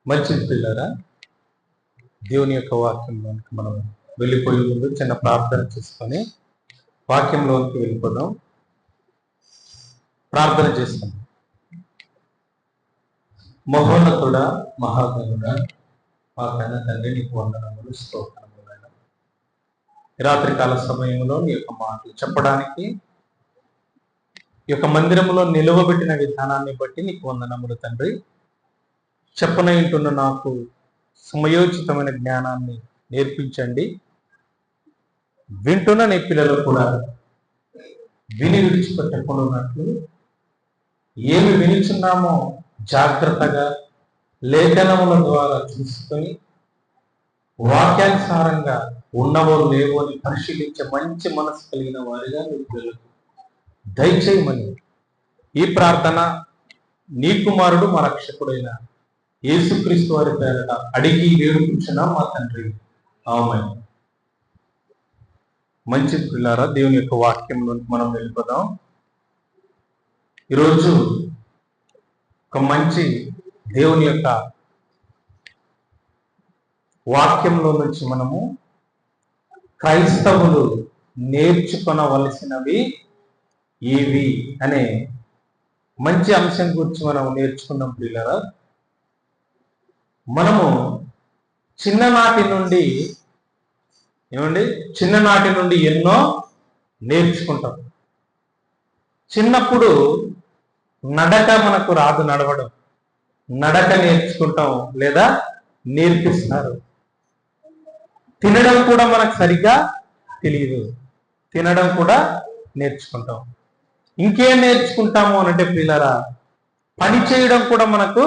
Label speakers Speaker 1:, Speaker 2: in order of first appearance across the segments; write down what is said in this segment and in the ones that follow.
Speaker 1: మంచిది పిల్లరా, దేవుని యొక్క వాక్యంలోనికి మనం వెళ్ళిపోయే ముందు చిన్న ప్రార్థన చేసుకొని వాక్యంలోనికి వెళ్ళిపోదాం. ప్రార్థన చేసుకుందాం. మహోన్నతుడా, మహాగణుడా, మా కన్న తండ్రి, నీకు వందనములు, స్తోత్రములు. రాత్రికాల సమయంలో నీ యొక్క మాటలు చెప్పడానికి ఈ యొక్క మందిరంలో నిలువబెట్టిన విధానాన్ని బట్టి నీకు వందనములు తండ్రి. చెప్పనయింటున్న నాకు సమయోచితమైన జ్ఞానాన్ని నేర్పించండి. వింటున్న నీ పిల్లలు కూడా విని విడిచిపెట్టకున్నట్లు ఏమి వినిచున్నామో జాగ్రత్తగా లేఖనముల ద్వారా చూసుకొని వాక్యానుసారంగా ఉన్నవో లేవో అని పరిశీలించే మంచి మనసు కలిగిన వారిగా నీ పిల్లలకు దయచేయమని ఈ ప్రార్థన నీ కుమారుడు మా రక్షకుడైన యేసుక్రీస్తు వారి పేరట అడిగి వేడుకుంటున్నాం మా తండ్రి, ఆమేన్. మంచి పిల్లారా, దేవుని యొక్క వాక్యంలోకి మనం వెళ్ళిపోదాం. ఈరోజు ఒక మంచి దేవుని యొక్క వాక్యంలో నుంచి మనము క్రైస్తవులు నేర్చుకొనవలసినవి ఏవి అనే మంచి అంశం గురించి మనం నేర్చుకున్నాం పిల్లరా. మనము చిన్ననాటి నుండి ఎన్నో నేర్చుకుంటాం. చిన్నప్పుడు నడక మనకు రాదు, నడవడం, నడక నేర్చుకుంటాం లేదా నేర్పిస్తారు. తినడం కూడా మనకు సరిగ్గా తెలియదు, తినడం కూడా నేర్చుకుంటాం. ఇంకేం నేర్చుకుంటాము అనంటే పిల్లరా, పని చేయడం కూడా మనకు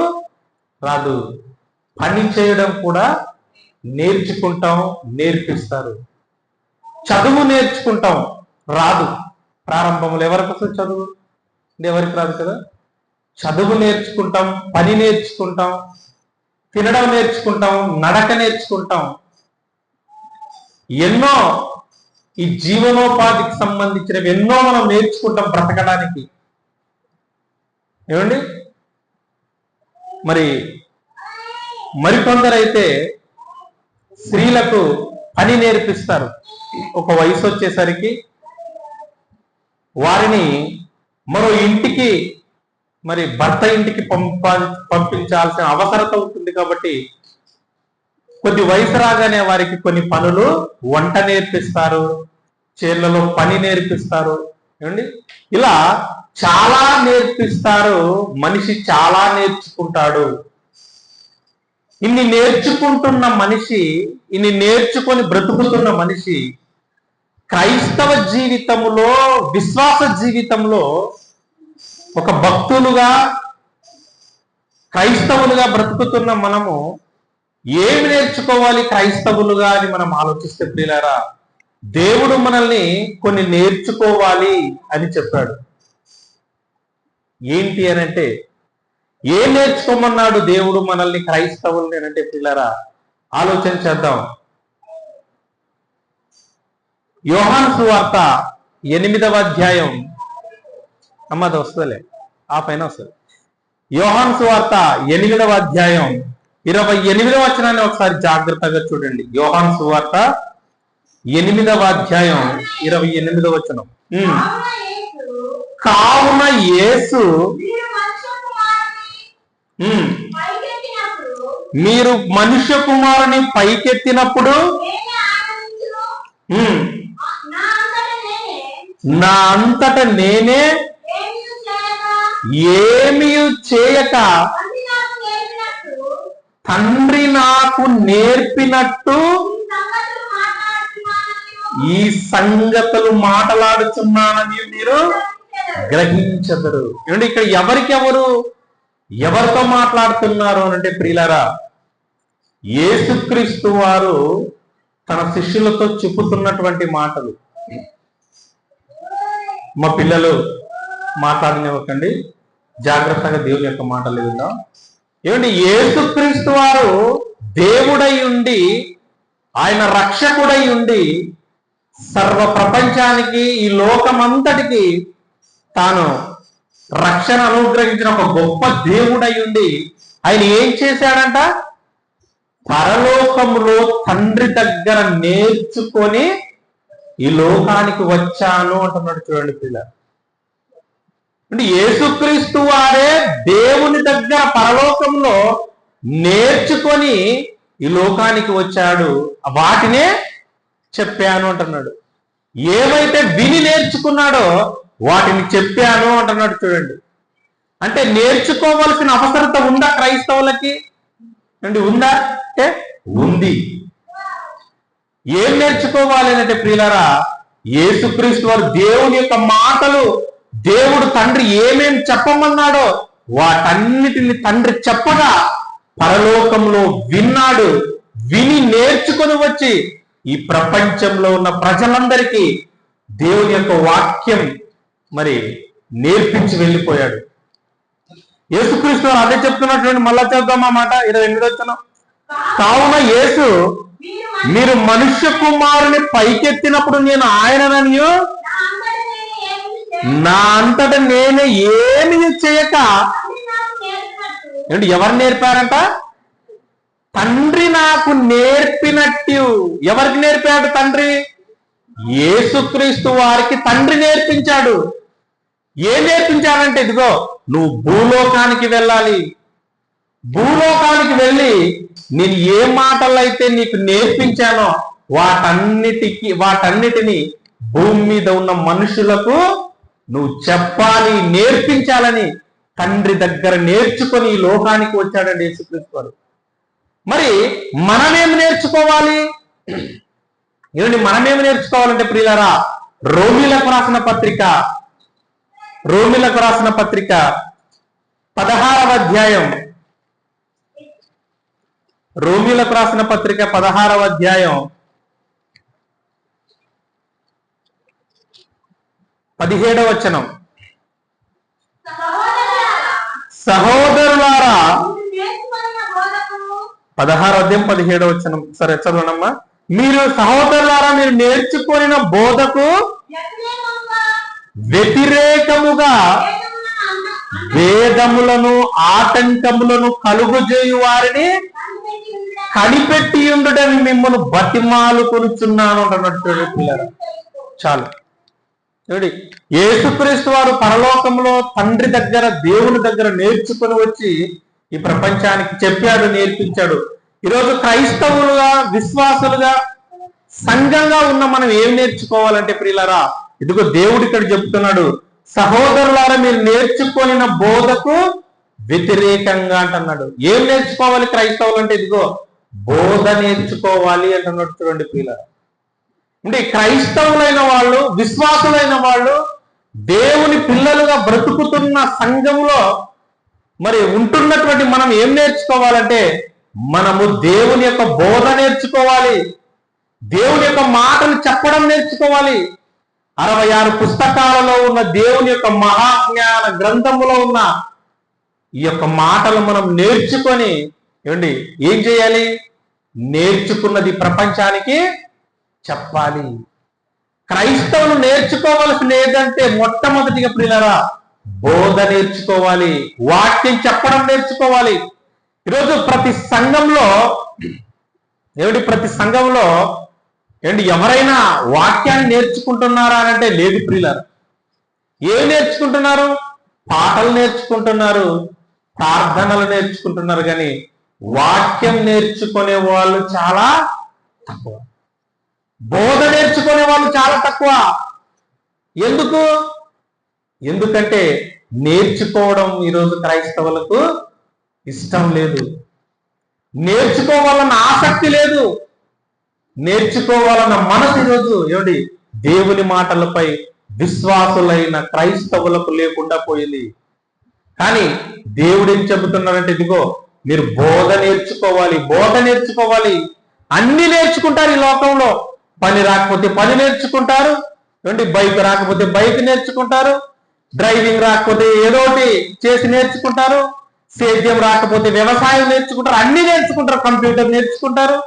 Speaker 1: రాదు, పని చేయడం కూడా నేర్చుకుంటాం, నేర్పిస్తారు. చదువు నేర్చుకుంటాం, రాదు. ప్రారంభంలో ఎవరికి వస్తుంది చదువు? ఎవరికి రాదు కదా. చదువు నేర్చుకుంటాం, పని నేర్చుకుంటాం, తినడం నేర్చుకుంటాం, నడక నేర్చుకుంటాం. ఎన్నో ఈ జీవనోపాధికి సంబంధించినవి ఎన్నో మనం నేర్చుకుంటాం బ్రతకడానికి. ఏమండి, మరికొందరైతే స్త్రీలకు పని నేర్పిస్తారు. ఒక వయసు వచ్చేసరికి వారిని మరో ఇంటికి, భర్త ఇంటికి పంపించాల్సిన అవసరత ఉంటుంది. కాబట్టి కొద్ది వయసు రాగానే వారికి కొన్ని పనులు, వంట నేర్పిస్తారు, చేళ్లలో పని నేర్పిస్తారు. ఏమండి, ఇలా చాలా నేర్పిస్తారు. మనిషి చాలా నేర్చుకుంటాడు. ఇన్ని నేర్చుకుంటున్న మనిషి, ఇన్ని నేర్చుకొని బ్రతుకుతున్న మనిషి క్రైస్తవ జీవితంలో, విశ్వాస జీవితంలో ఒక భక్తులుగా, క్రైస్తవులుగా బ్రతుకుతున్న మనము ఏమి నేర్చుకోవాలి క్రైస్తవులుగా అని మనం ఆలోచిస్తే ప్రియులారా, దేవుడు మనల్ని కొన్ని నేర్చుకోవాలి అని చెప్పాడు. ఏంటి అనంటే, ఏం నేర్చుకోమన్నాడు దేవుడు మనల్ని క్రైస్తవుల్ని అంటే ప్రియులారా, ఆలోచన చేద్దాం. యోహాను సువార్త 8వ అధ్యాయం, అమ్మది వస్తుందిలే, ఆ పైన వస్తుంది. యోహాను సువార్త 8వ అధ్యాయం 28వ వచనాన్ని ఒకసారి జాగ్రత్తగా చూడండి. యోహాను సువార్త 8వ అధ్యాయం 28వ వచనం. కావున యేసు మీరు మనుష్య కుమారుని పైకెత్తినప్పుడు నా అంతట నేనే ఏమీ చేయక తండ్రి నాకు నేర్పినట్టు ఈ సంగతులు మాట్లాడుతున్నానని మీరు గ్రహించదరు. ఏమంటే ఇక్కడ ఎవరితో మాట్లాడుతున్నారు అంటే ప్రియులారా, యేసుక్రీస్తు వారు తన శిష్యులతో చెప్పుతున్నటువంటి మాటలు. మా పిల్లలు మాట్లాడనివ్వకండి, జాగ్రత్తగా దేవుని యొక్క మాటలు విందాం. ఏమంటే యేసుక్రీస్తు వారు దేవుడై ఉండి, ఆయన రక్షకుడై ఉండి, సర్వ ప్రపంచానికి, ఈ లోకమంతటికి తాను రక్షణ అనుగ్రహించిన ఒక గొప్ప దేవుడై ఉండి, ఆయన ఏం చేశాడంట? పరలోకములో తండ్రి దగ్గర నేర్చుకొని ఈ లోకానికి వచ్చాను అంటున్నాడు. చూడండి పిల్లలు, అంటే యేసుక్రీస్తు వారే దేవుని దగ్గర పరలోకంలో నేర్చుకొని ఈ లోకానికి వచ్చాడు. వాటినే చెప్పాను అంటున్నాడు. ఏవైతే విని నేర్చుకున్నాడో వాటిని చెప్పాను అంటున్నాడు. చూడండి, అంటే నేర్చుకోవలసిన అవసరత ఉందా క్రైస్తవులకి? అండి ఉందా అంటే ఉంది. ఏం నేర్చుకోవాలి అంటే ప్రియులారా, యేసుక్రీస్తు వారు దేవుని యొక్క మాటలు, దేవుడు తండ్రి ఏమేం చెప్పమన్నాడో వాటన్నిటిని తండ్రి చెప్పగా పరలోకంలో విన్నాడు. విని నేర్చుకొని వచ్చి ఈ ప్రపంచంలో ఉన్న ప్రజలందరికీ దేవుని యొక్క వాక్యం మరి నేర్పించి వెళ్ళిపోయాడు. యేసుక్రీస్తు అదే చెప్తున్నటువంటి, మళ్ళా చెప్దామా మాట 28 వచనం. కావున యేసు, మీరు మనుష్య కుమారుని పైకెత్తినప్పుడు నేను ఆయనననియు నా అంతట నేను ఏమి చేయక, ఏంటి ఎవరు నేర్పారంట? తండ్రి నాకు నేర్పినట్టు. ఎవరికి నేర్పాడు తండ్రి? యేసుక్రీస్తు వారికి తండ్రి నేర్పించాడు. ఏం నేర్పించాడంటే, ఇదిగో నువ్వు భూలోకానికి వెళ్ళాలి, భూలోకానికి వెళ్ళి నేను ఏ మాటలైతే నీకు నేర్పించానో వాటన్నిటిని భూమి మీద ఉన్న మనుషులకు నువ్వు చెప్పాలి, నేర్పించాలని తండ్రి దగ్గర నేర్చుకొని ఈ లోకానికి వచ్చాడండి యేసుక్రీస్తు వారు. మరి మనమేమి నేర్చుకోవాలి? ఏమండి మనమేమి నేర్చుకోవాలంటే ప్రియులారా, రోమీలకు రాసిన పత్రిక 16వ అధ్యాయం, రోమీలకు రాసిన పత్రిక 16వ అధ్యాయం 17వ వచనం. సహోదరులారా, 16వ అధ్యాయం 17వ వచనం. సరే చదవనమ్మా. మీరు సహోదరులారా, మీరు నేర్చుకొనిన బోధకు వ్యతిరేకముగా వేదములను ఆటంకములను కలుగజేయు వారిని కనిపెట్టి ఉండుటని మిమ్మల్ని బతిమాలు కొనుచున్నాను అన్నట్టు పిల్లలు. చాలు. యేసుక్రీస్తు వారు పరలోకంలో తండ్రి దగ్గర, దేవుని దగ్గర నేర్చుకుని వచ్చి ఈ ప్రపంచానికి చెప్పాడు, నేర్పించాడు. ఈరోజు క్రైస్తవులుగా, విశ్వాసులుగా, సంఘంగా ఉన్న మనం ఏం నేర్చుకోవాలంటే ప్రియులారా, ఇదిగో దేవుడు ఇక్కడ చెప్తున్నాడు, సహోదరులారా మీరు నేర్చుకొనిన బోధకు వ్యతిరేకంగా అంటున్నాడు. ఏం నేర్చుకోవాలి క్రైస్తవులు అంటే? ఇదిగో బోధ నేర్చుకోవాలి అంటున్నాడు. చూడండి ప్రియులారా, అంటే క్రైస్తవులైన వాళ్ళు, విశ్వాసులైన వాళ్ళు, దేవుని పిల్లలుగా బ్రతుకుతున్న సంఘంలో మరి ఉంటున్నటువంటి మనం ఏం నేర్చుకోవాలంటే, మనము దేవుని యొక్క బోధ నేర్చుకోవాలి, దేవుని యొక్క మాటలు చెప్పడం నేర్చుకోవాలి. 66 పుస్తకాలలో ఉన్న దేవుని యొక్క మహాజ్ఞాన గ్రంథములో ఉన్న ఈ యొక్క మాటలు మనం నేర్చుకొని ఏమండి ఏం చేయాలి? నేర్చుకున్నది ప్రపంచానికి చెప్పాలి. క్రైస్తవులు నేర్చుకోవాల్సింది ఏదంటే మొట్టమొదటిగా ప్రియులారా, బోధ నేర్చుకోవాలి, వాక్యం చెప్పడం నేర్చుకోవాలి. ఈరోజు ప్రతి సంఘంలో ఎవరైనా వాక్యాన్ని నేర్చుకుంటున్నారా అంటే లేదు ప్రియులారా. ఏం నేర్చుకుంటున్నారు? పాటలు నేర్చుకుంటున్నారు, ప్రార్థనలు నేర్చుకుంటున్నారు, కానీ వాక్యం నేర్చుకునే వాళ్ళు చాలా తక్కువ, బోధ నేర్చుకునే వాళ్ళు చాలా తక్కువ. ఎందుకంటే నేర్చుకోవడం ఈరోజు క్రైస్తవులకు ఇష్టం లేదు, నేర్చుకోవాలన్న ఆసక్తి లేదు, నేర్చుకోవాలన్న మనసు ఈరోజు ఏమిటి దేవుని మాటలపై విశ్వాసులైన క్రైస్తవులకు లేకుండా పోయింది. కానీ దేవుడు ఏం చెబుతున్నాడంటే, ఇదిగో మీరు బోధ నేర్చుకోవాలి, బోధ నేర్చుకోవాలి. అన్ని నేర్చుకుంటారు ఈ లోకంలో. పని రాకపోతే పని నేర్చుకుంటారు, బైక్ రాకపోతే బైక్ నేర్చుకుంటారు, డ్రైవింగ్ రాకపోతే ఏదోటి చేసి నేర్చుకుంటారు, సేద్యం రాకపోతే వ్యవసాయం నేర్చుకుంటారు, అన్ని నేర్చుకుంటారు, కంప్యూటర్ నేర్చుకుంటారు.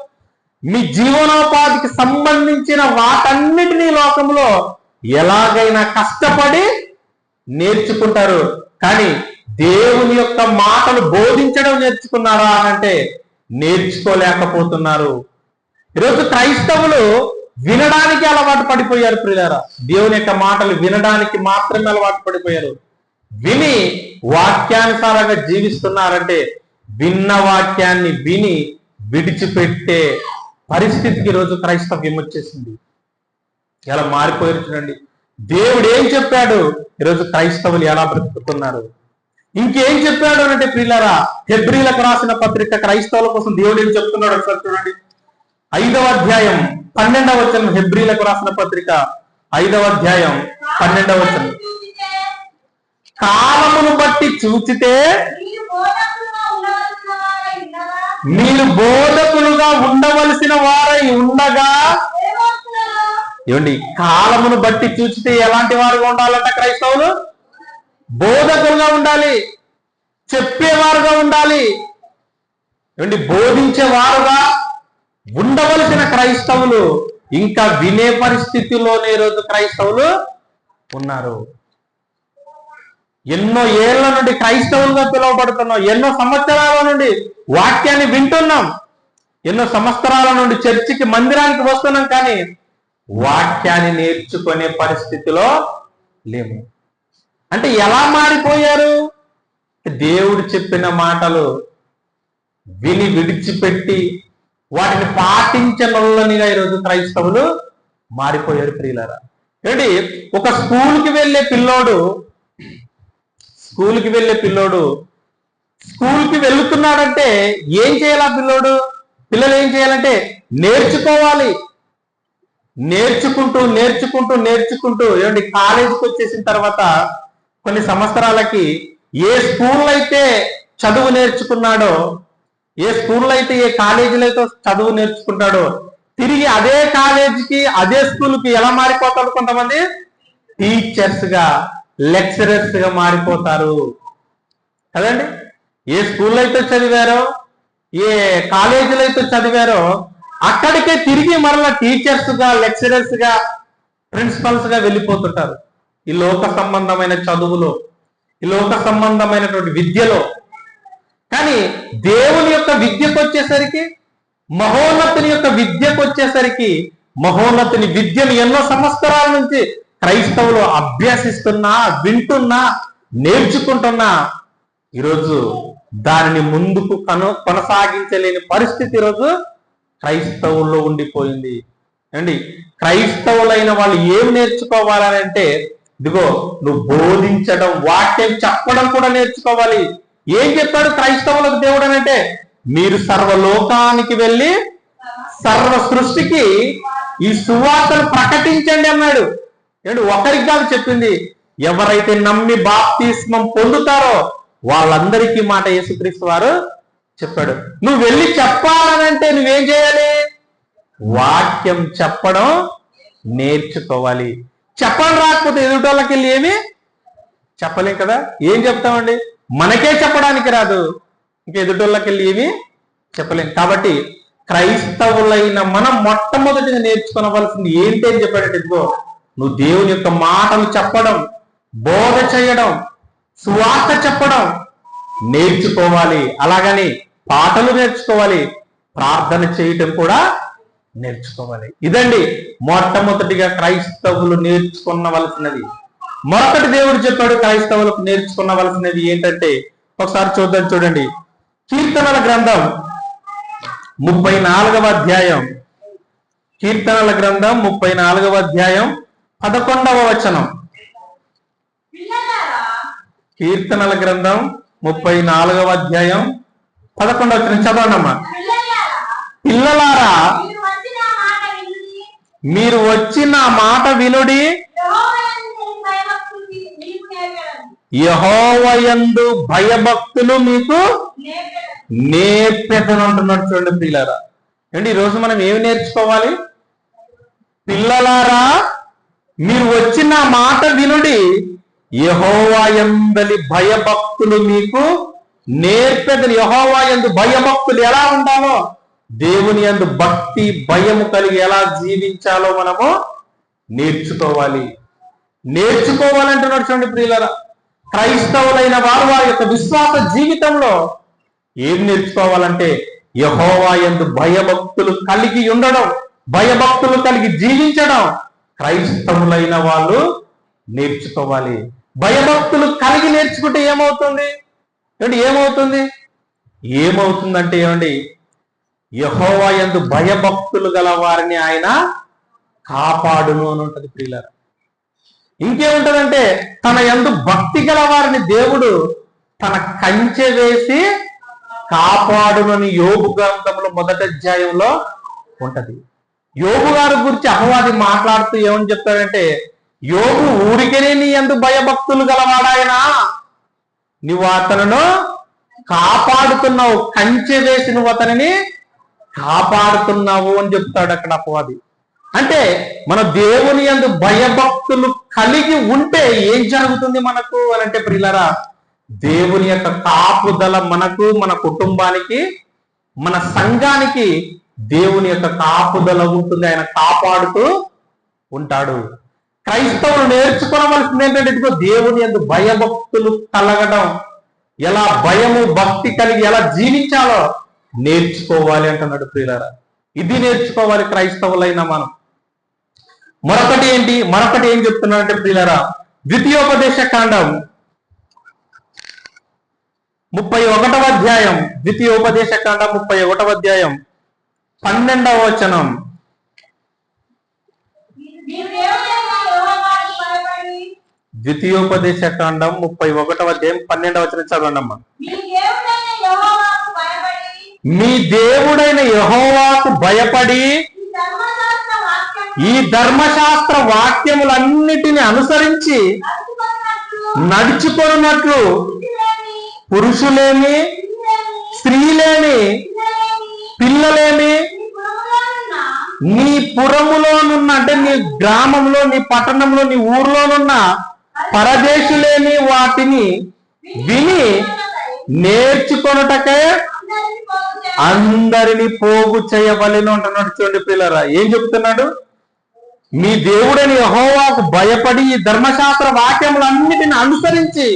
Speaker 1: మీ జీవనోపాధికి సంబంధించిన వాటన్నిటినీ లోకంలో ఎలాగైనా కష్టపడి నేర్చుకుంటారు. కానీ దేవుని యొక్క మాటలు బోధించడం నేర్చుకున్నారా అంటే నేర్చుకోలేకపోతున్నారు. ఈరోజు క్రైస్తవులు వినడానికి అలవాటు పడిపోయారు ప్రియులారా. దేవుని యొక్క మాటలు వినడానికి మాత్రమే అలవాటు పడిపోయారు. విని వాక్యానుసారంగా జీవిస్తున్నారంటే విన్న వాక్యాన్ని విని విడిచిపెట్టే పరిస్థితికి ఈరోజు క్రైస్తవ్యం వచ్చేసింది. ఎలా మారిపోయారు చూడండి. దేవుడు ఏం చెప్పాడు, ఈరోజు క్రైస్తవులు ఎలా బ్రతుకుతున్నారు. ఇంకేం చెప్పాడు అంటే ప్రియులారా, హెబ్రీలకు రాసిన పత్రిక క్రైస్తవుల కోసం దేవుడు ఏం చెప్తున్నాడు ఒకసారి చూడండి. 5వ అధ్యాయం 12వ వచనం. హెబ్రీలకు రాసిన పత్రిక 5వ అధ్యాయం 12వ వచనం. కాలమును బట్టి చూచితే మీరు బోధకులుగా ఉండవలసిన వారై ఉండగా, ఏమండి, కాలమును బట్టి చూచితే ఎలాంటి వారుగా ఉండాలంట క్రైస్తవులు? బోధకులుగా ఉండాలి, చెప్పేవారుగా ఉండాలి, ఏమండి, బోధించేవారుగా ఉండవలసిన క్రైస్తవులు ఇంకా వినే పరిస్థితిలోనే ఈరోజు క్రైస్తవులు ఉన్నారు. ఎన్నో ఏళ్ల నుండి క్రైస్తవులుగా పిలువబడుతున్నాం, ఎన్నో సంవత్సరాల నుండి వాక్యాన్ని వింటున్నాం, ఎన్నో సంవత్సరాల నుండి చర్చికి మందిరానికి వస్తున్నాం, కానీ వాక్యాన్ని నేర్చుకునే పరిస్థితిలో లేము. అంటే ఎలా మారిపోయారు? దేవుడు చెప్పిన మాటలు విని విడిచిపెట్టి వాటిని పాటించనొల్లనిగా ఈరోజు క్రైస్తవులు మారిపోయారు ప్రియులారా. ఏంటి, ఒక స్కూల్కి వెళ్ళే పిల్లోడు స్కూల్కి వెళ్తున్నాడంటే ఏం చేయాలి? పిల్లలు ఏం చేయాలంటే నేర్చుకోవాలి. నేర్చుకుంటూ ఏమండి, కాలేజీకి వచ్చేసిన తర్వాత కొన్ని సంవత్సరాలకి ఏ స్కూల్లో అయితే చదువు నేర్చుకున్నాడో, ఏ స్కూల్లో అయితే ఏ కాలేజీలో అయితే చదువు నేర్చుకుంటాడో, తిరిగి అదే కాలేజీకి అదే స్కూల్కి ఎలా మారిపోతాడు? కొంతమంది టీచర్స్ గా, లెక్చరర్స్ గా మారిపోతారు కదండి. ఏ స్కూల్లో అయితే చదివారో, ఏ కాలేజీలో అయితే చదివారో అక్కడికే తిరిగి మరలా టీచర్స్ గా, లెక్చరర్స్ గా, ప్రిన్సిపల్స్ గా వెళ్ళిపోతుంటారు. ఈ లోక సంబంధమైన చదువులో, ఈ లోక సంబంధమైనటువంటి విద్యలో. కానీ దేవుని యొక్క విద్యకు వచ్చేసరికి, మహోన్నతుని యొక్క విద్యకు వచ్చేసరికి, మహోన్నతుని విద్యను ఎన్నో సంవత్సరాల నుంచి క్రైస్తవులు అభ్యసిస్తున్నా, వింటున్నా, నేర్చుకుంటున్నా, ఈరోజు దానిని ముందుకు కొనసాగించలేని పరిస్థితి ఈరోజు క్రైస్తవుల్లో ఉండిపోయింది. అండి, క్రైస్తవులైన వాళ్ళు ఏం నేర్చుకోవాలని అంటే, ఇదిగో నువ్వు బోధించడం, వాక్యం చెప్పడం కూడా నేర్చుకోవాలి. ఏం చెప్పాడు క్రైస్తవులకు దేవుడు అని అంటే, మీరు సర్వలోకానికి వెళ్ళి సర్వ సృష్టికి ఈ సువార్తను ప్రకటించండి అన్నాడు. ఏంటి, ఒకరికి కాదు చెప్పింది, ఎవరైతే నమ్మి బాప్తిస్మం పొందుతారో వాళ్ళందరికీ మాట యేసుక్రీస్తు వారు చెప్పాడు. నువ్వు వెళ్ళి చెప్పాలనంటే నువ్వేం చేయాలి? వాక్యం చెప్పడం నేర్చుకోవాలి. చెప్పడం రాకపోతే ఎదుటోళ్ళకి వెళ్ళి ఏమి చెప్పలేం కదా. ఏం చెప్తామండి? మనకే చెప్పడానికి రాదు, ఇంకా ఎదుటోళ్ళకి వెళ్ళి ఏమి చెప్పలేం. కాబట్టి క్రైస్తవులైన మనం మొట్టమొదటిగా నేర్చుకోవలసింది ఏంటి అని చెప్పాడంటే, ఇదిగో నువ్వు దేవుని యొక్క మాటలు చెప్పడం, బోధ చేయడం, సువార్త చెప్పడం నేర్చుకోవాలి. అలాగని పాటలు నేర్చుకోవాలి, ప్రార్థన చేయటం కూడా నేర్చుకోవాలి. ఇదండి మొట్టమొదటిగా క్రైస్తవులు నేర్చుకున్నవలసినది. మరొకటి దేవుడు చెప్పాడు క్రైస్తవులకు నేర్చుకున్నవలసినది ఏంటంటే, ఒకసారి చూద్దాం. చూడండి, కీర్తనల గ్రంథం 34వ అధ్యాయం, కీర్తనల గ్రంథం 34వ అధ్యాయం 11వ వచనం. కీర్తనల గ్రంథం 34వ అధ్యాయం 11వ వచనం చదవండమ్మా. పిల్లలారా, మీరు వచ్చిన మాట వినుడి, యెహోవాయందు భయభక్తులు మీకు నేర్పెదను అంటున్నాడు. చూడండి పిల్లలారా, ఏంటి ఈరోజు మనం ఏమి నేర్చుకోవాలి? పిల్లలారా, మీరు వచ్చిన మాట వినుడి, యెహోవాయందలి భయభక్తులు మీకు నేర్పెదను. యెహోవాయందు భయభక్తులు ఎలా ఉండాలో, దేవుని యందు భక్తి భయము కలిగి ఎలా జీవించాలో మనము నేర్చుకోవాలంటున్నాడు. చూడండి ప్రియులారా, క్రైస్తవులైన వారు వారి యొక్క విశ్వాస జీవితంలో ఏం నేర్చుకోవాలంటే యెహోవా యందు భయభక్తులు కలిగి ఉండడం, భయభక్తులు కలిగి జీవించడం క్రైస్తవులైన వాళ్ళు నేర్చుకోవాలి. భయభక్తులు కలిగి నేర్చుకుంటే ఏమవుతుంది ఏమవుతుందంటే ఏమండి, యెహోవా యందు భయభక్తులు గల వారిని ఆయన కాపాడును అని ఉంటుంది ప్రియులారా. ఇంకేముంటదంటే తన యందు భక్తి గల వారిని దేవుడు తన కంచె వేసి కాపాడునని యోబు గ్రంథంలో 1వ అధ్యాయంలో ఉంటది. యోబు గారి గురించి అపవాది మాట్లాడుతూ ఏమని చెప్తాడంటే, యోబు ఊరికనే నీ యందు భయభక్తులు గలవాడాయనా, నువ్వు అతను కాపాడుతున్నావు, కంచె వేసి నువ్వు అతనిని కాపాడుతున్నావు అని చెప్తాడు అక్కడ అపవాది. అంటే మన దేవుని యందు భయభక్తులు కలిగి ఉంటే ఏం జరుగుతుంది మనకు అని అంటే ప్రియులారా, దేవుని యొక్క కాపుదల మనకు, మన కుటుంబానికి, మన సంఘానికి దేవుని యొక్క కాపుదల ఉంటుంది. ఆయన కాపాడుతూ ఉంటాడు. క్రైస్తవులు నేర్చుకోవలసింది ఏంటంటే ఇదిగో దేవుని యందు భయభక్తులు కలగడం, ఎలా భయము భక్తి కలిగి ఎలా జీవించాలో నేర్చుకోవాలి అంటున్నాడు ప్రియులారా. ఇది నేర్చుకోవాలి క్రైస్తవులైన మనం. మరొకటి ఏం చెప్తున్నాడంటే ప్రియులారా, ద్వితీయోపదేశ కాండం 31వ అధ్యాయం, ద్వితీయోపదేశ కాండం 31వ అధ్యాయం 12వ వచనం. ద్వితీయోపదేశ కాండం 31వ అధ్యాయం 12వ వచనం చదవండమ్మా. మీ దేవుడైన యెహోవాకు భయపడి ఈ ధర్మశాస్త్ర వాక్యములన్నిటిని అనుసరించి నడుచుకున్నట్లు పురుషులేమి, స్త్రీలేమి, పిల్లలేమి నీ పురములోనున్న అంటే నీ గ్రామంలో, నీ పట్టణంలో, నీ ఊర్లోనున్న పరదేశులేని వాటిని విని నేర్చుకొనుటకే అందరిని పోగు చేయవలెను అంటున్నాడు. చూడండి పిల్లరా, ఏం చెప్తున్నాడు? మీ దేవుడని యెహోవాకు భయపడి ఈ ధర్మశాస్త్ర వాక్యములన్నిటిని అనుసరించి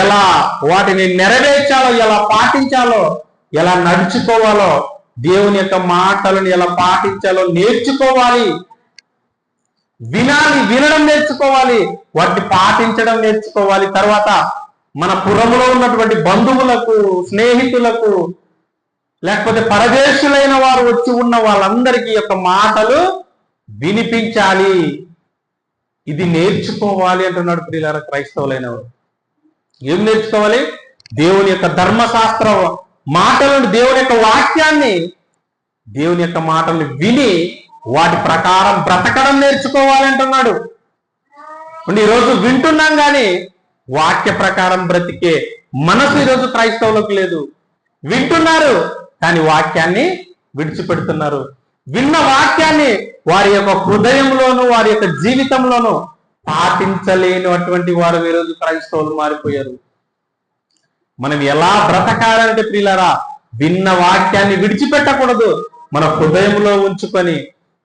Speaker 1: ఎలా వాటిని నెరవేర్చాలో, ఎలా పాటించాలో, ఎలా నడుచుకోవాలో, దేవుని యొక్క మాటలను ఎలా పాటించాలో నేర్చుకోవాలి. వినడం నేర్చుకోవాలి, వాటిని పాటించడం నేర్చుకోవాలి. తర్వాత మన పురములో ఉన్నటువంటి బంధువులకు, స్నేహితులకు, లేకపోతే పరదేశులైన వారు వచ్చి ఉన్న వాళ్ళందరికీ యొక్క మాటలు వినిపించాలి. ఇది నేర్చుకోవాలి అంటున్నాడు ప్రియులారా క్రైస్తవులైన వారు. ఏం నేర్చుకోవాలి? దేవుని యొక్క ధర్మశాస్త్ర మాటలను, దేవుని యొక్క వాక్యాన్ని, దేవుని యొక్క మాటలను విని వాటి ప్రకారం బ్రతకడం నేర్చుకోవాలి అంటున్నాడు. ఈరోజు వింటున్నాం కానీ వాక్య ప్రకారం బ్రతికే మనసు ఈరోజు క్రైస్తవులకు లేదు. వింటున్నారు కానీ వాక్యాన్ని విడిచిపెడుతున్నారు. విన్న వాక్యాన్ని వారి యొక్క హృదయంలోను, వారి యొక్క జీవితంలోనూ పాటించలేనటువంటి వారు ఈరోజు క్రైస్తవులు మారిపోయారు. మనం ఎలా బ్రతకాలంటే ప్రియులారా, విన్న వాక్యాన్ని విడిచిపెట్టకూడదు, మన హృదయంలో ఉంచుకొని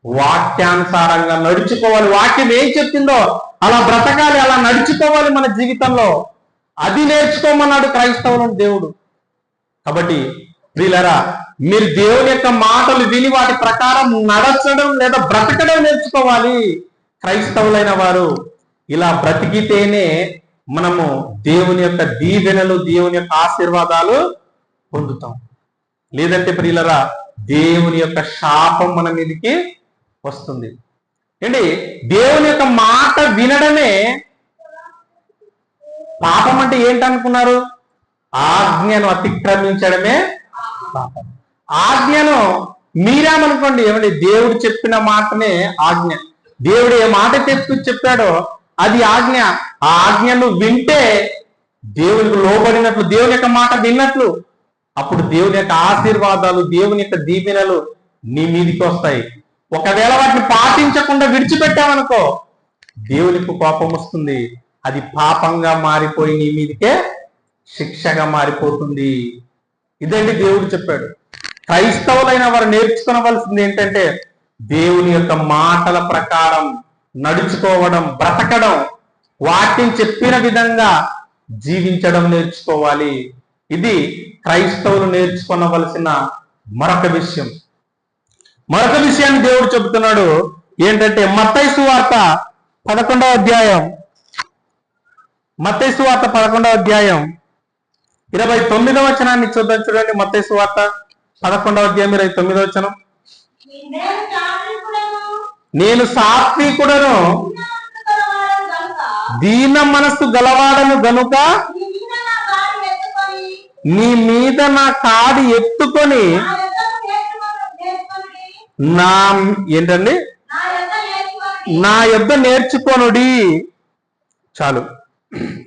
Speaker 1: వాక్యానుసారంగా నడుచుకోవాలి. వాక్యం ఏం చెప్పిందో అలా బ్రతకాలి, అలా నడుచుకోవాలి మన జీవితంలో. అది నేర్చుకోమన్నాడు క్రైస్తవులను దేవుడు. కాబట్టి ప్రియులారా, మీరు దేవుని యొక్క మాటలు విని వాటి ప్రకారం నడచడం లేదా బ్రతకడం నేర్చుకోవాలి. క్రైస్తవులైన వారు ఇలా బ్రతికితేనే మనము దేవుని యొక్క దీవెనలు, దేవుని యొక్క ఆశీర్వాదాలు పొందుతాం. లేదంటే ప్రియులారా, దేవుని యొక్క శాపం మన మీదకి వస్తుంది. ఏంటి? దేవుని యొక్క మాట వినడమే పాపం అంటే ఏంటనుకున్నారు? ఆజ్ఞను అతిక్రమించడమే పాపం. ఆజ్ఞను మీరామనుకోండి, ఏమండి, దేవుడు చెప్పిన మాటనే ఆజ్ఞ. దేవుడు ఏ మాట చెప్పాడో అది ఆజ్ఞ. ఆ ఆజ్ఞను వింటే దేవునికి లోబడినట్లు, దేవుని యొక్క మాట విన్నట్లు, అప్పుడు దేవుని యొక్క ఆశీర్వాదాలు, దేవుని యొక్క దీవెనలు నీ మీదికి వస్తాయి. ఒకవేళ వాటిని పాటించకుండా విడిచిపెట్టామనుకో, దేవునికి కోపం వస్తుంది. అది పాపంగా మారిపోయి నీ మీదికే శిక్షగా మారిపోతుంది. ఇదండి దేవుడు చెప్పాడు. క్రైస్తవులైన వారు నేర్చుకోవలసింది ఏంటంటే దేవుని యొక్క మాటల ప్రకారం నడుచుకోవడం, బ్రతకడం, వాటిని చెప్పిన విధంగా జీవించడం నేర్చుకోవాలి. ఇది క్రైస్తవులు నేర్చుకోవలసిన మరొక విషయం. మరొక విషయాన్ని దేవుడు చెబుతున్నాడు. ఏంటంటే మత్తయి సువార్త 11వ అధ్యాయం, మత్తయి సువార్త 11వ అధ్యాయం 29వ వచనాన్ని చూద్దాం. చూడండి, మత్తయి సువార్త 11వ అధ్యాయం 29వ వచనం. నేను సాత్వికుడను, దీన మనస్సు గలవాడను గనుక నీ మీద నా కాడి ఎత్తుకొని నా ఏంటండి నా యొద్ద నేర్చుకొనుడి. చాలు.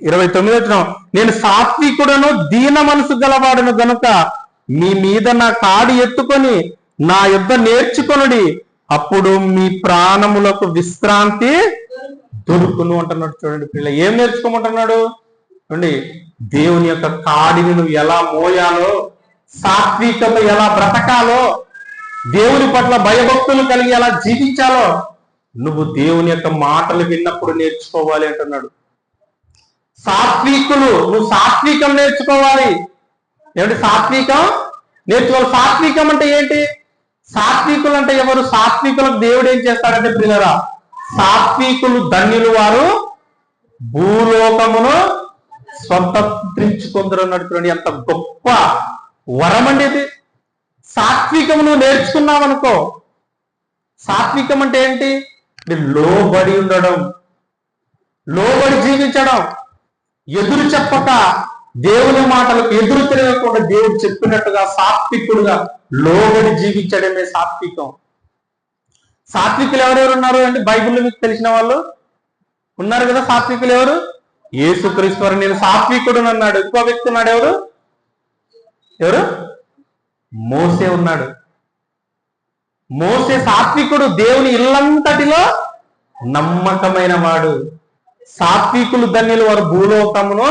Speaker 1: 29వ వచనం. నేను సాత్వికుడను, దీన మనసు గలవాడను గనుక మీ మీద నా కాడి ఎత్తుకొని నా యొద్ద నేర్చుకొనుడి, అప్పుడు మీ ప్రాణములకు విశ్రాంతి దొరుకును అంటున్నాడు. చూడండి పిల్ల, ఏం నేర్చుకోమంటున్నాడు చూడండి. దేవుని యొక్క కాడిని నువ్వు ఎలా మోయాలో, సాత్వికత ఎలా బ్రతకాలో, దేవుని పట్ల భయభక్తులు కలిగి ఎలా జీవించాలో నువ్వు దేవుని యొక్క మాటలు విన్నప్పుడు నేర్చుకోవాలి అంటున్నాడు. సాత్వికులు, నువ్వు సాత్వికం నేర్చుకోవాలి. ఏమిటి సాత్వికం నేర్చుకోవాలి? సాత్వికం అంటే ఏంటి? సాత్వికులు అంటే ఎవరు? సాత్వికులకు దేవుడు ఏం చేస్తాడంటే పిల్లరా, సాత్వికులు ధన్యులు, వారు భూలోకమును స్వంతరించుకుందరు అన్నాడు. చూడండి, ఎంత గొప్ప వరం అండి ఇది. సాత్వికము నువ్వు నేర్చుకున్నావనుకో, సాత్వికం అంటే ఏంటి? లోబడి ఉండడం, లోబడి జీవించడం, ఎదురు చెప్పక, దేవుని మాటలకు ఎదురు తిరగకుండా దేవుడు చెప్పినట్టుగా సాత్వికుడుగా లోబడి జీవించడమే సాత్వికం. సాత్వికులు ఎవరెవరు ఉన్నారు అంటే బైబిల్లో మీకు తెలిసిన వాళ్ళు ఉన్నారు కదా. సాత్వికులు ఎవరు? యేసుక్రీస్తు వారు నేను సాత్వికుడు అన్నాడు. ఇంకో వ్యక్తి ఉన్నాడు, ఎవరు? మోసే ఉన్నాడు. మోసే సాత్వికుడు, దేవుని ఇల్లంతటిలో నమ్మకమైన వాడు. సాత్వికులు ధన్యులు, వారు భూలోకమును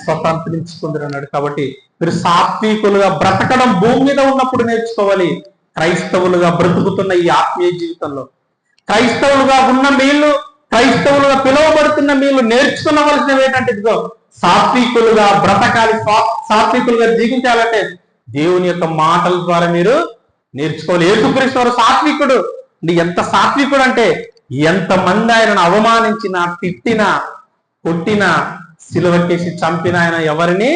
Speaker 1: స్వతంత్రించుకుందరు అన్నాడు. కాబట్టి మీరు సాత్వికులుగా బ్రతకడం భూమి మీద ఉన్నప్పుడు నేర్చుకోవాలి. క్రైస్తవులుగా బ్రతుకుతున్న ఈ ఆత్మీయ జీవితంలో క్రైస్తవులుగా ఉన్న మీళ్ళు, క్రైస్తవులుగా పిలువబడుతున్న మీళ్ళు నేర్చుకునవలసినవి ఏంటంటే ఇదిగో సాత్వికులుగా బ్రతకాలి. సాత్వికులుగా జీవించాలంటే దేవుని యొక్క మాటల ద్వారా మీరు నేర్చుకోవాలి. యేసుక్రీస్తు వారు సాత్వికుడు. ఎంత సాత్వికుడు అంటే ఎంతమంది ఆయనను అవమానించినా, తిట్టినా, కొట్టినా, సిలువకేసి చంపిన ఆయన ఎవరిని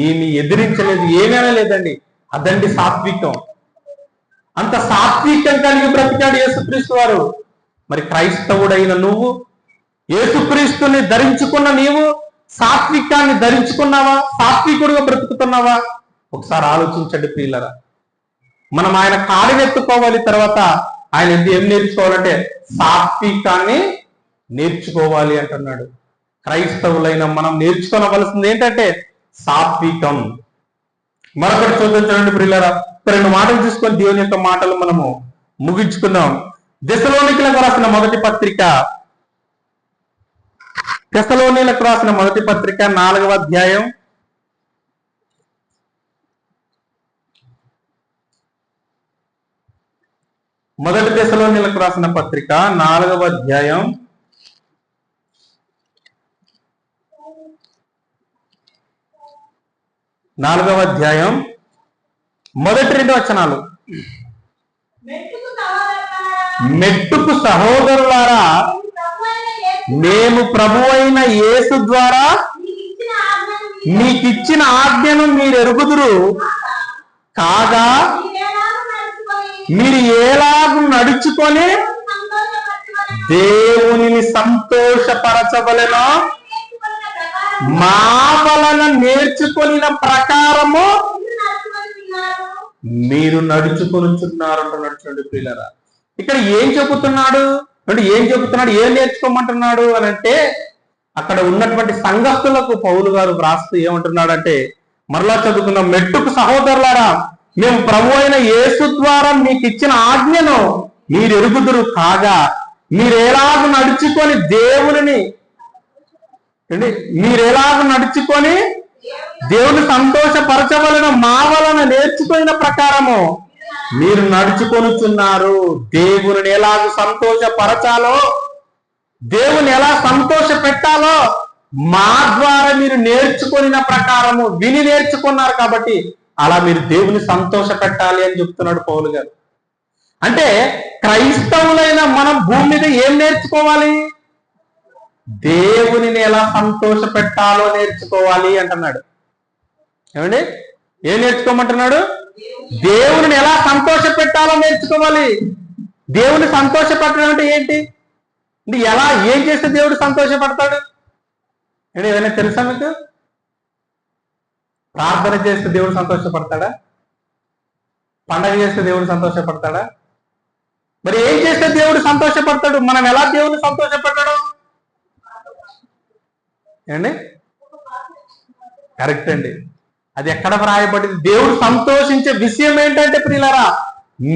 Speaker 1: ఏమి ఎదిరించలేదు, ఏమీ అనలేదండి. అదండి సాత్వికం. అంత సాత్వికం కలిగి బ్రతికాడు యేసుక్రీస్తు వారు. మరి క్రైస్తవుడైన నువ్వు, యేసుక్రీస్తుని ధరించుకున్న నీవు సాత్వికాన్ని ధరించుకున్నావా? సాత్వికుడుగా బ్రతుకుతున్నావా? ఒకసారి ఆలోచించండి ప్రియులరా. మనం ఆయన కాడినెత్తుకోవాలి. తర్వాత ఆయన ఏం నేర్చుకోవాలంటే సాత్వికాన్ని నేర్చుకోవాలి అంటున్నాడు. క్రైస్తవులైన మనం నేర్చుకోవలసింది ఏంటంటే సాత్వికం. మరొకటి చూద్దాం ప్రియులరా. రెండు మాటలు చూసుకొని దేవుని యొక్క మాటలు మనము ముగించుకుందాం. తెస్సలోనికీయులకు రాసిన మొదటి పత్రిక, తెస్సలోనికీయులకు రాసిన మొదటి పత్రిక 4వ అధ్యాయం 1 తెస్సలోనికీయులకు రాసిన పత్రిక 4వ అధ్యాయం 4వ అధ్యాయం మొదటి 2 వచనాలు. మెట్టుకు సహోదరులారా, మేము ప్రభువైన యేసు ద్వారా మీకిచ్చిన ఆజ్ఞను మీరు ఎరుగుదురు కాగా, మీరు ఎలాగూ నడుచుకొని దేవునిని సంతోషపరచవలెనో మా వలన నేర్చుకొనిన ప్రకారము మీరు నడుచుకొనుచున్నారు అంటున్నాడు. చూడండి ప్రియులారా, ఇక్కడ ఏం చెబుతున్నాడు అంటే ఏం నేర్చుకోమంటున్నాడు అని అంటే, అక్కడ ఉన్నటువంటి సంఘస్థులకు పౌలు గారు వ్రాస్తూ ఏమంటున్నాడు అంటే, మరలా చదువుకున్నాం. మెట్టుకు సహోదరులారా, మేము ప్రభు అయిన యేసు ద్వారా మీకు ఇచ్చిన ఆజ్ఞను మీరు ఎరుగుదురు కాగా, మీరు ఎలాగ నడుచుకొని దేవుని సంతోషపరచవలన మా వలన నేర్చుకున్న ప్రకారము మీరు నడుచుకొనుచున్నారు. దేవుని ఎలాగ సంతోషపరచాలో, దేవుని ఎలా సంతోష పెట్టాలో మా ద్వారా మీరు నేర్చుకున్న ప్రకారము విని నేర్చుకున్నారు కాబట్టి అలా మీరు దేవుని సంతోష పెట్టాలి అని చెప్తున్నాడు పౌలు గారు. అంటే క్రైస్తవులైన మనం భూమి మీద ఏం నేర్చుకోవాలి? దేవునిని ఎలా సంతోష పెట్టాలో నేర్చుకోవాలి అంటున్నాడు. ఏమండి, ఏం నేర్చుకోమంటున్నాడు? దేవుని ఎలా సంతోష పెట్టాలో నేర్చుకోవాలి. దేవుని సంతోష పెట్టడం అంటే ఏంటి? అంటే ఎలా, ఏం చేస్తే దేవుడు సంతోషపడతాడు? అంటే ఏదైనా తెలుసా మీకు? ప్రార్థన చేస్తే దేవుడు సంతోషపడతాడా? పండగ చేస్తే దేవుడు సంతోషపడతాడా? మరి ఏం చేస్తే దేవుడు సంతోషపడతాడు? మనం ఎలా దేవుని సంతోషపెట్టడం? ఏమండి, కరెక్ట్ అండి. అది ఎక్కడ వ్రాయబడింది? దేవుడు సంతోషించే విషయం ఏంటంటే ప్రియులారా,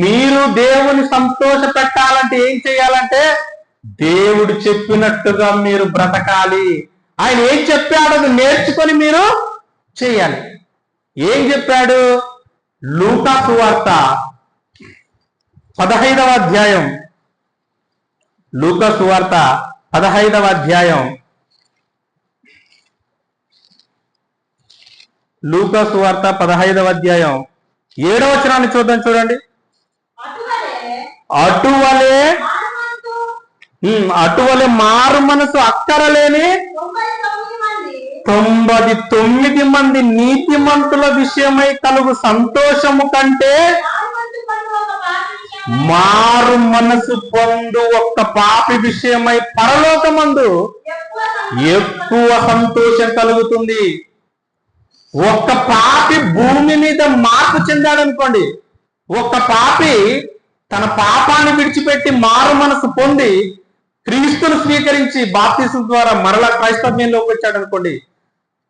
Speaker 1: మీరు దేవుని సంతోష పెట్టాలంటే ఏం చేయాలంటే దేవుడు చెప్పినట్టుగా మీరు బ్రతకాలి. ఆయన ఏం చెప్పాడో నేర్చుకొని మీరు చేయాలి. ఏం చెప్పాడు? లూకా సువార్త 15వ అధ్యాయం, లూకా సువార్త 15వ అధ్యాయం, లూకా సువార్త 15వ అధ్యాయం 7వ వచనాన్ని చూద్దాం. చూడండి. అటువలే మారు మనసు అక్కరలేని 99 మంది నీతిమంతుల విషయమై కలుగు సంతోషము కంటే మారు మనసు పొందు ఒక్క పాపి విషయమై పరలోకమందు ఎక్కువ సంతోషం కలుగుతుంది. ఒక్క పాపి భూమి మీద మార్పు చెందాడనుకోండి, ఒక్క పాపి తన పాపాన్ని విడిచిపెట్టి మారు మనసు పొంది క్రీస్తును స్వీకరించి బాప్తిసం ద్వారా మరలా క్రైస్తవ్యంలోకి వచ్చాడు అనుకోండి,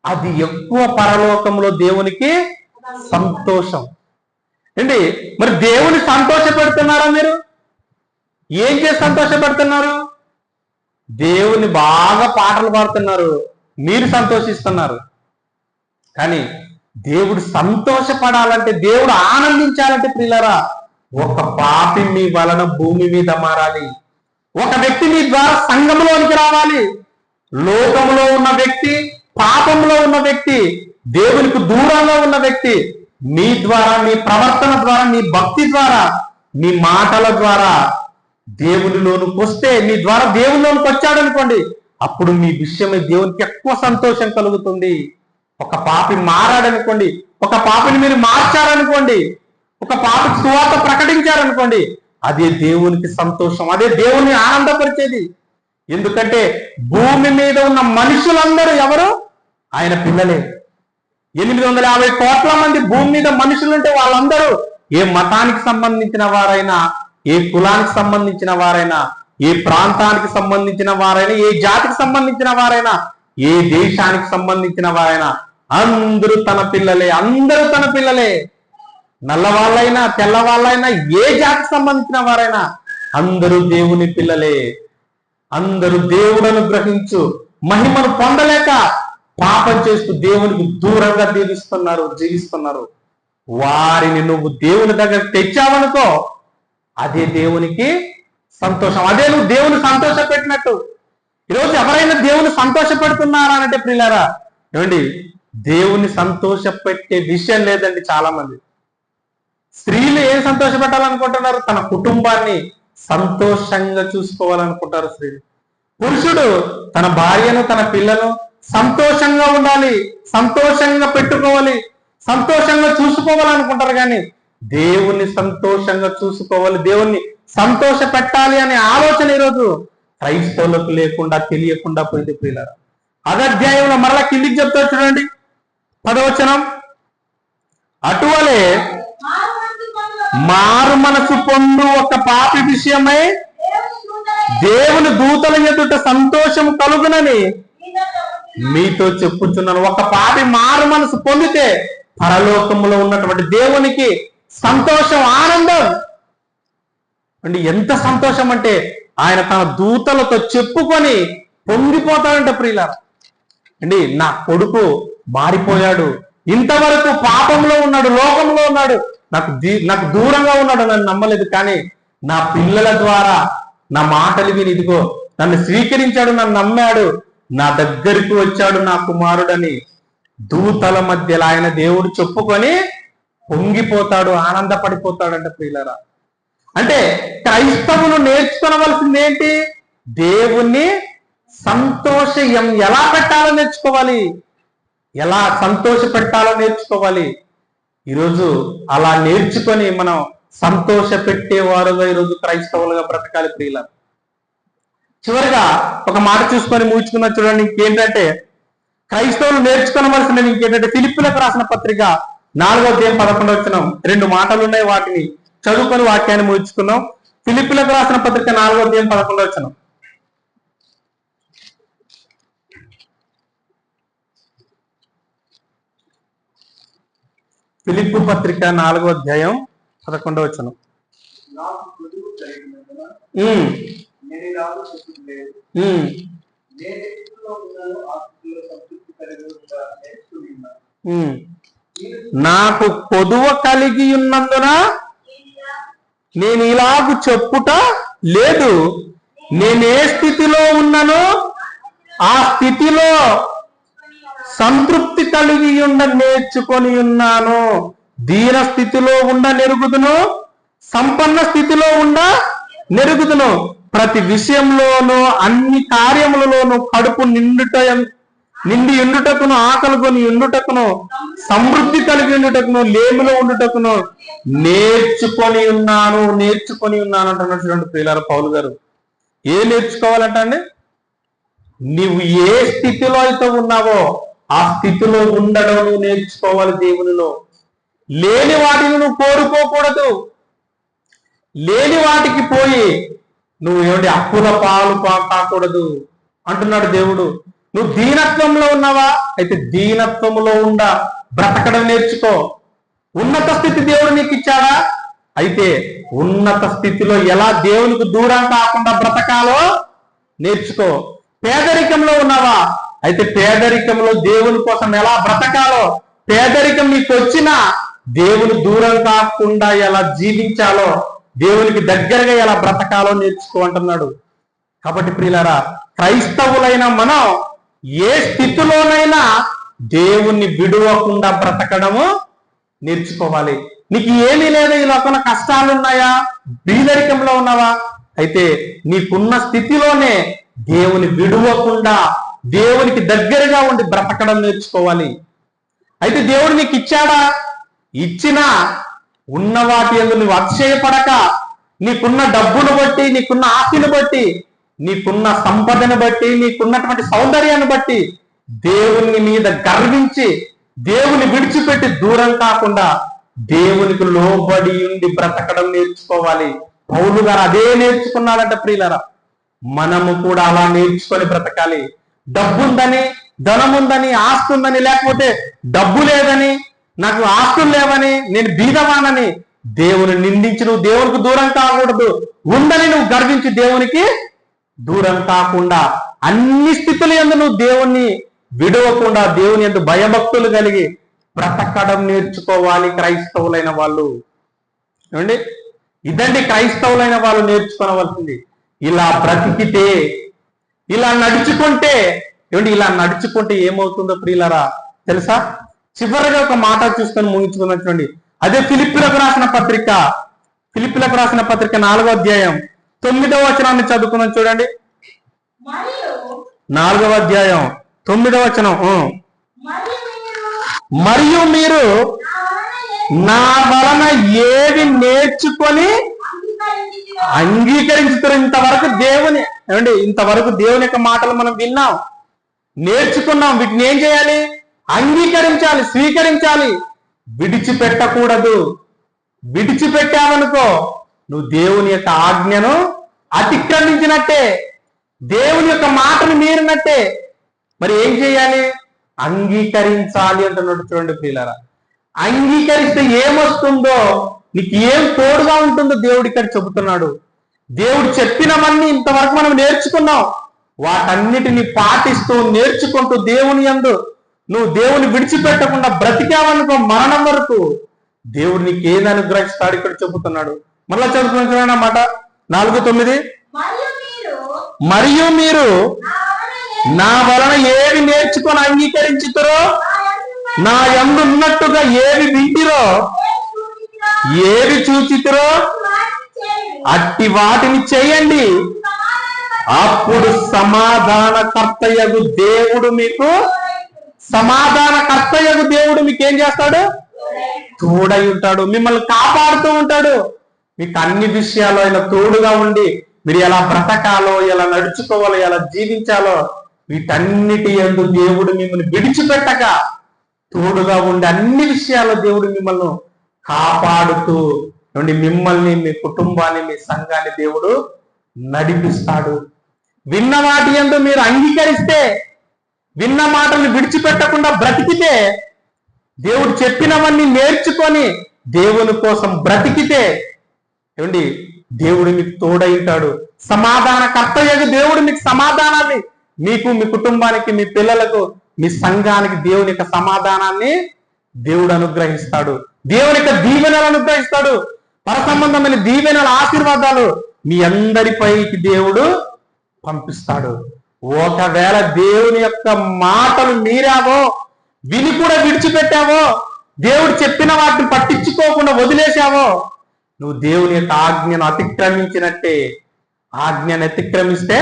Speaker 1: అది ఎక్కువ పరలోకంలో దేవునికి సంతోషం. ఏంటి మరి దేవుని సంతోష పెడుతున్నారా? మీరు ఏం చేసి సంతోషపెడుతున్నారు? దేవుని బాగా పాటలు పాడుతున్నారు, మీరు సంతోషిస్తున్నారు. కానీ దేవుడు సంతోషపడాలంటే, దేవుడు ఆనందించాలంటే ప్రియులారా, ఒక పాపి మీ వలన భూమి మీద మారాలి. ఒక వ్యక్తి మీ ద్వారా సంఘంలోనికి రావాలి. లోకంలో ఉన్న వ్యక్తి, పాపంలో ఉన్న వ్యక్తి, దేవునికి దూరంగా ఉన్న వ్యక్తి మీ ద్వారా, మీ ప్రవర్తన ద్వారా, మీ భక్తి ద్వారా, మీ మాటల ద్వారా దేవునిలోనికి వస్తే, మీ ద్వారా దేవునిలోనికి వచ్చాడనుకోండి, అప్పుడు మీ విషయమై దేవునికి ఎక్కువ సంతోషం కలుగుతుంది. ఒక పాపి మారాడనుకోండి, ఒక పాపిని మీరు మార్చారనుకోండి, ఒక పాపికి సువార్త ప్రకటించారనుకోండి, అదే దేవునికి సంతోషం, అదే దేవుని ఆనందపరిచేది. ఎందుకంటే భూమి మీద ఉన్న మనుషులందరూ ఎవరు? ఆయన పిల్లలే. 850 కోట్ల మంది భూమి మీద మనుషులుంటే వాళ్ళందరూ ఏ మతానికి సంబంధించిన వారైనా, ఏ కులానికి సంబంధించిన వారైనా, ఏ ప్రాంతానికి సంబంధించిన వారైనా, ఏ జాతికి సంబంధించిన వారైనా, ఏ దేశానికి సంబంధించిన వారైనా అందరూ తన పిల్లలే. అందరూ తన పిల్లలే. నల్లవాళ్ళైనా, తెల్లవాళ్ళైనా, ఏ జాతికి సంబంధించిన వారైనా అందరూ దేవుని పిల్లలే. అందరూ దేవుడను గ్రహించు మహిమను పొందలేక పాపం చేస్తూ దేవునికి దూరంగా జీవిస్తున్నారు. వారిని నువ్వు దేవుని దగ్గర తెచ్చావనుకో, అదే దేవునికి సంతోషం, అదే నువ్వు దేవుని సంతోష పెట్టినట్టు. ఈరోజు ఎవరైనా దేవుని సంతోష పెడుతున్నారా అంటే ప్రియులారా, ఏమండి, దేవుని సంతోష పెట్టే విషయం లేదండి. చాలా మంది స్త్రీలు ఏం సంతోష పెట్టాలనుకుంటున్నారు? తన కుటుంబాన్ని సంతోషంగా చూసుకోవాలనుకుంటారు స్త్రీలు. పురుషుడు తన భార్యను, తన పిల్లలను సంతోషంగా ఉండాలి, సంతోషంగా పెట్టుకోవాలి, సంతోషంగా చూసుకోవాలనుకుంటారు. కానీ దేవుణ్ణి సంతోషంగా చూసుకోవాలి, దేవుణ్ణి సంతోష పెట్టాలి అనే ఆలోచన ఈరోజు క్రైస్తవులకు లేకుండా, తెలియకుండా పోయింది ప్రియులారా. అదే అధ్యాయంలో మరలా కిందికి చెప్తారు చూడండి, 10వ వచనం. అటువలే మారు మనసు పొందు ఒక పాపి విషయమై దేవుని దూతల ఎదుట సంతోషం కలుగునని మీతో చెప్పుచున్నాను. ఒక పాపి మారు మనసు పొందితే పరలోకములో ఉన్నటువంటి దేవునికి సంతోషం, ఆనందం అండి. ఎంత సంతోషం అంటే ఆయన తన దూతలతో చెప్పుకొని పొంగిపోతాడంట ప్రియులారా. అండి, నా కొడుకు మారిపోయాడు, ఇంతవరకు పాపంలో ఉన్నాడు, లోకంలో ఉన్నాడు, నాకు దూరంగా ఉన్నాడు, నన్ను నమ్మలేదు. కానీ నా పిల్లల ద్వారా నా మాటలు విని ఇదిగో నన్ను స్వీకరించాడు, నన్ను నమ్మాడు, నా దగ్గరికి వచ్చాడు నా కుమారుడని దూతల మధ్యలో ఆయన దేవుడు చెప్పుకొని పొంగిపోతాడు, ఆనందపడిపోతాడంట ప్రియులారా. అంటే క్రైస్తవులు నేర్చుకోవలసింది ఏంటి? దేవుణ్ణి సంతోషం ఎలా పెట్టాలో నేర్చుకోవాలి, ఎలా సంతోష పెట్టాలో నేర్చుకోవాలి. ఈరోజు అలా నేర్చుకొని మనం సంతోష పెట్టేవారుగా ఈరోజు క్రైస్తవులుగా బ్రతకాలి ప్రియులారా. చివరిగా ఒక మాట చూసుకొని ముగించుకున్న చూడండి. ఇంకేంటంటే క్రైస్తవులు నేర్చుకోవలసినవి ఇంకేంటంటే ఫిలిప్పీలకు రాసిన పత్రిక 4వ అధ్యాయం 11వ వచనం 2 మాటలు ఉన్నాయి, వాటిని చదువుకొని వాక్యాన్ని ముగించుకున్నాం. ఫిలిప్పీలకు రాసిన పత్రిక 4వ అధ్యాయం 11వ వచనం. ఫిలిప్పు పత్రిక 4వ అధ్యాయం 11వ వచనం. నాకు కొదువ కలిగి ఉన్నందున నేను ఇలాగు చెప్పుట లేదు. నేను ఏ స్థితిలో ఉన్నానో ఆ స్థితిలో సంతృప్తి కలిగి నేర్చుకొని ఉన్నాను. దీన స్థితిలో నెరుగుదును, సంపన్న స్థితిలో నెరుగుదును. ప్రతి విషయంలోనూ అన్ని కార్యములలోనూ కడుపు నిండి ఉండుటకును, ఆకలి కొని ఉండుటకును, సమృద్ధి కలిగి ఉండుటకును, లేమిలో ఉండుటకును నేర్చుకొని ఉన్నాను అంటున్నాడు చూడండి ప్రియులారా పౌలు గారు. ఏం నేర్చుకోవాలంట అండి? నీవు ఏ స్థితిలో అయితే ఉన్నావో ఆ స్థితిలో ఉండడం నువ్వు నేర్చుకోవాలి. దేవునిలో లేని వాటిని నువ్వు కోరుకోకూడదు. లేని వాటికి పోయి నువ్వు ఏమిటి అప్పుల పాలు కాకూడదు అంటున్నాడు దేవుడు. నువ్వు దీనత్వంలో ఉన్నావా? అయితే దీనత్వంలో బ్రతకడం నేర్చుకో. ఉన్నత స్థితి దేవుడు నీకు ఇచ్చాడా? అయితే ఉన్నత స్థితిలో ఎలా దేవునికి దూరం కాకుండా బ్రతకాలో నేర్చుకో. పేదరికంలో ఉన్నావా? అయితే పేదరికంలో దేవుని కోసం ఎలా బ్రతకాలో, పేదరికం నీకు వచ్చినా దేవుని దూరం కాకుండా ఎలా జీవించాలో, దేవునికి దగ్గరగా ఎలా బ్రతకాలో నేర్చుకో అంటున్నాడు. కాబట్టి ప్రియులారా, క్రైస్తవులైన మనం ఏ స్థితిలోనైనా దేవుణ్ణి విడువకుండా బ్రతకడము నేర్చుకోవాలి. నీకు ఏమీ లేదు, ఈ లోకంలో కష్టాలు ఉన్నాయా, బీదరికంలో ఉన్నావా? అయితే నీకున్న స్థితిలోనే దేవుని విడువకుండా దేవునికి దగ్గరగా ఉండి బ్రతకడం నేర్చుకోవాలి. అయితే దేవుడు నీకు ఇచ్చాడా? ఇచ్చినా ఉన్న వాటి యందు నువ్వు అతిశయపడక, నీకున్న డబ్బును బట్టి, నీకున్న ఆస్తిని బట్టి, నీకున్న సంపదను బట్టి, నీకున్నటువంటి సౌందర్యాన్ని బట్టి దేవుని మీద గర్వించి దేవుని విడిచిపెట్టి దూరం కాకుండా దేవునికి లోబడి ఉండి బ్రతకడం నేర్చుకోవాలి. పౌలు గారు అదే నేర్చుకున్నాడంట ప్రియులారా. మనము కూడా అలా నేర్చుకొని బ్రతకాలి. డబ్బుందని, ధనముందని, ఆస్తి ఉందని, లేకపోతే డబ్బు లేదని, నాకు ఆస్తులు లేవని, నేను బీదవానని దేవుని నిందించి నువ్వు దేవునికి దూరం కాకూడదు. ఉందని నువ్వు గర్వించి దేవునికి దూరం కాకుండా అన్ని స్థితుల యందు నువ్వు దేవుణ్ణి విడవకుండా దేవుని యందు భయభక్తులు కలిగి బ్రతకడం నేర్చుకోవాలి క్రైస్తవులైన వాళ్ళు. ఏమండి, ఇదండి క్రైస్తవులైన వాళ్ళు నేర్చుకోవలసింది. ఇలా బ్రతికితే, ఇలా నడుచుకుంటే, ఇలా నడుచుకుంటే ఏమవుతుందో ప్రియులారా తెలుసా? చివరిగా ఒక మాట చూసుకొని ముగించుకున్నటువంటి అదే ఫిలిప్పీలకు రాసిన పత్రిక 4వ అధ్యాయం 9వ వచనాన్ని చదువుకున్నాం చూడండి. 4వ అధ్యాయం 9వ వచనం. మరియు మీరు నా వలన ఏది నేర్చుకొని అంగీకరించుతారు. ఇంతవరకు దేవుని యొక్క మాటలు మనం విన్నాం, నేర్చుకున్నాం. వీటిని ఏం చేయాలి? అంగీకరించాలి, స్వీకరించాలి, విడిచిపెట్టకూడదు. విడిచిపెట్టావనుకో నువ్వు దేవుని యొక్క ఆజ్ఞను అతిక్రమించినట్టే, దేవుని యొక్క మాటను మీరినట్టే. మరి ఏం చేయాలి? అంగీకరించాలి అంటున్నాడు చూడండి ప్రియులారా. అంగీకరిస్తే ఏమొస్తుందో, నీకు ఏం తోడుగా ఉంటుందో దేవుడు ఇక్కడ చెబుతున్నాడు. దేవుడు చెప్పినవన్నీ ఇంతవరకు మనం నేర్చుకున్నాం. వాటన్నిటిని పాటిస్తూ నేర్చుకుంటూ దేవుని యందు నువ్వు దేవుని విడిచిపెట్టకుండా బ్రతికావనుకో మరణం వరకు దేవుడు నీకు ఏది అనుగ్రహిస్తాడు ఇక్కడ చెబుతున్నాడు. మళ్ళా చదువుకున్నాను చూడండి అన్నమాట 4:9. మరియు మీరు నా వలన ఏవి నేర్చుకొని అంగీకరించుతారో, నా యందు ఉన్నట్టుగా ఏవి వింటిరో, ఏవి చూచితిరో అట్టి వాటిని చేయండి. అప్పుడు సమాధానకర్తయగు దేవుడు మీకు ఏం చేస్తాడు? తోడై ఉంటాడు, మిమ్మల్ని కాపాడుతూ ఉంటాడు. మీకు అన్ని విషయాల్లో ఆయన తోడుగా ఉండి మీరు ఎలా బ్రతకాలో, ఎలా నడుచుకోవాలో, ఎలా జీవించాలో వీటన్నిటి యందు దేవుడు మిమ్మల్ని విడిచిపెట్టక తోడుగా ఉండి అన్ని విషయాల్లో దేవుడు మిమ్మల్ని కాపాడుతూ మిమ్మల్ని, మీ కుటుంబాన్ని, మీ సంఘాన్ని దేవుడు నడిపిస్తాడు. విన్న వాటి యందు మీరు అంగీకరిస్తే, విన్న మాటలు విడిచిపెట్టకుండా బ్రతికితే, దేవుడు చెప్పినవన్నీ నేర్చుకొని దేవుని కోసం బ్రతికితే దేవుడు మీకు తోడై ఉంటాడు. సమాధానకర్తయ్యకు దేవుడు మీకు సమాధానాన్ని, మీకు, మీ కుటుంబానికి, మీ పిల్లలకు, మీ సంఘానికి దేవుని యొక్క సమాధానాన్ని దేవుడు అనుగ్రహిస్తాడు. దేవుని యొక్క దీవెనలు అనుగ్రహిస్తాడు. పరసంబంధమైన దీవెనల ఆశీర్వాదాలు మీ అందరిపైకి దేవుడు పంపిస్తాడు. ఒకవేళ దేవుని యొక్క మాటలు మీరావో, విని కూడా విడిచిపెట్టావో, దేవుడు చెప్పిన వాటిని పట్టించుకోకుండా వదిలేశావో, నువ్వు దేవుని యొక్క ఆజ్ఞను అతిక్రమించినట్టే. ఆజ్ఞను అతిక్రమిస్తే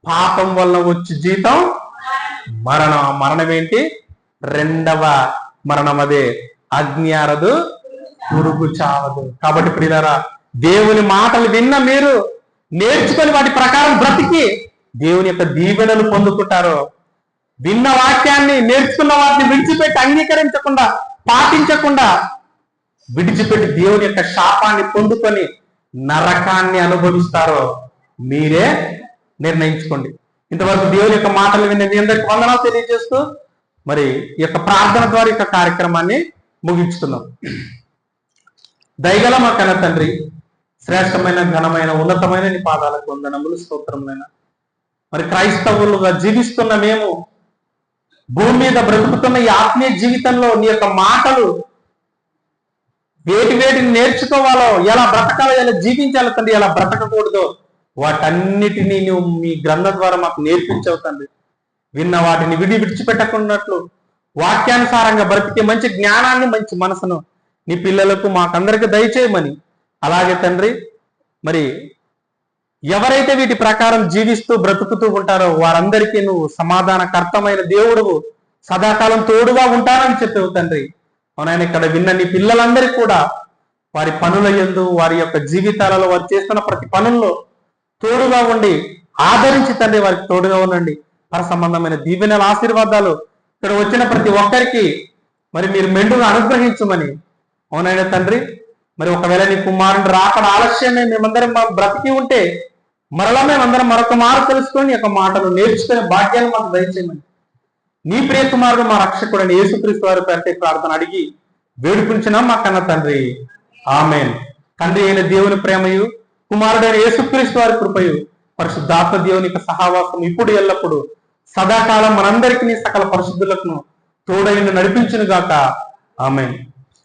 Speaker 1: పాపం వల్ల వచ్చి జీతం మరణం. మరణం ఏంటి? రెండవ మరణం, అదే అగ్నియారదు, పురుగు చావదు. కాబట్టి ప్రియులారా, దేవుని మాటలు విన్న మీరు నేర్చుకొని వాటి ప్రకారం బ్రతికి దేవుని యొక్క దీవెనలు పొందుకుంటారు. విన్న వాక్యాన్ని, నేర్చుకున్న వాటిని విడిచిపెట్టి అంగీకరించకుండా, పాటించకుండా విడిచిపెట్టి దేవుని యొక్క శాపాన్ని పొందుకొని నరకాన్ని అనుభవిస్తారో మీరే నిర్ణయించుకోండి. ఇంతవరకు దేవుని యొక్క మాటలు విన్న మీ అందరికి వందనాలు తెలియజేస్తూ మరి ఈ యొక్క ప్రార్థన ద్వారా ఈ కార్యక్రమాన్ని ముగించుతున్నాం. దయగల మా కన్న తండ్రి, శ్రేష్టమైన, ఘనమైన, ఉన్నతమైన నీ పాదాలకు వందనములు, స్తోత్రములైన మరి క్రైస్తవులుగా జీవిస్తున్న మేము, భూమి మీద బ్రతుకుతున్న ఈ ఆత్మీయ జీవితంలో నీ యొక్క మాటలు వేటిని నేర్చుకోవాలో, ఎలా బ్రతకాలో, ఎలా జీవించాలో తండ్రి, ఎలా బ్రతకకూడదో వాటన్నిటినీ నువ్వు మీ గ్రంథం ద్వారా మాకు నేర్పించవు తండ్రి. విన్న వాటిని విడిచిపెట్టకున్నట్లు వాక్యానుసారంగా బ్రతికే మంచి జ్ఞానాన్ని, మంచి మనసును నీ పిల్లలకు, మాకందరికి దయచేయమని, అలాగే తండ్రి మరి ఎవరైతే వీటి ప్రకారం జీవిస్తూ బ్రతుకుతూ ఉంటారో వారందరికీ నువ్వు సమాధానకర్తమైన దేవుడు, సదాకాలం తోడుగా ఉంటానని చెప్పావు తండ్రి. అవునాయన, ఇక్కడ విన్న నీ పిల్లలందరికీ కూడా వారి పనుల యందు, వారి యొక్క జీవితాలలో, వారు చేస్తున్న ప్రతి పనుల్లో తోడుగా ఉండి ఆదరించి తండ్రి వారికి తోడుగా ఉండండి. పర సంబంధమైన దీవెనల ఆశీర్వాదాలు ఇక్కడ వచ్చిన ప్రతి ఒక్కరికి మరి మీరు మెండుగా అనుగ్రహించమని. అవునైనా తండ్రి, మరి ఒకవేళ నీ కుమారుడు రాకడ ఆలస్యమే మేమందరం బ్రతికి ఉంటే మరలా మేమందరం మరొక మారు తెలుసుకొని యొక్క మాటలు నేర్చుకునే భాగ్యాన్ని మాకు దయచేయమని నీ ప్రియ కుమారుడు, మా రక్షకుడైన యేసుక్రీస్తు వారి పేరిట ప్రార్థన అడిగి వేడుకుంటున్నాం మా కన్న తండ్రి, ఆమేన్. తండ్రి అయిన దేవుని ప్రేమయు, కుమారుడైన యేసుక్రీస్తు వారి కృపయు, పరిశుద్ధాత్మ దేవుని యొక్క సహవాసం ఇప్పుడు ఎల్లప్పుడు సదాకాలం మనందరికీ సకల పరిశుద్ధులకు తోడైన నడిపించును గాక. ఆమేన్.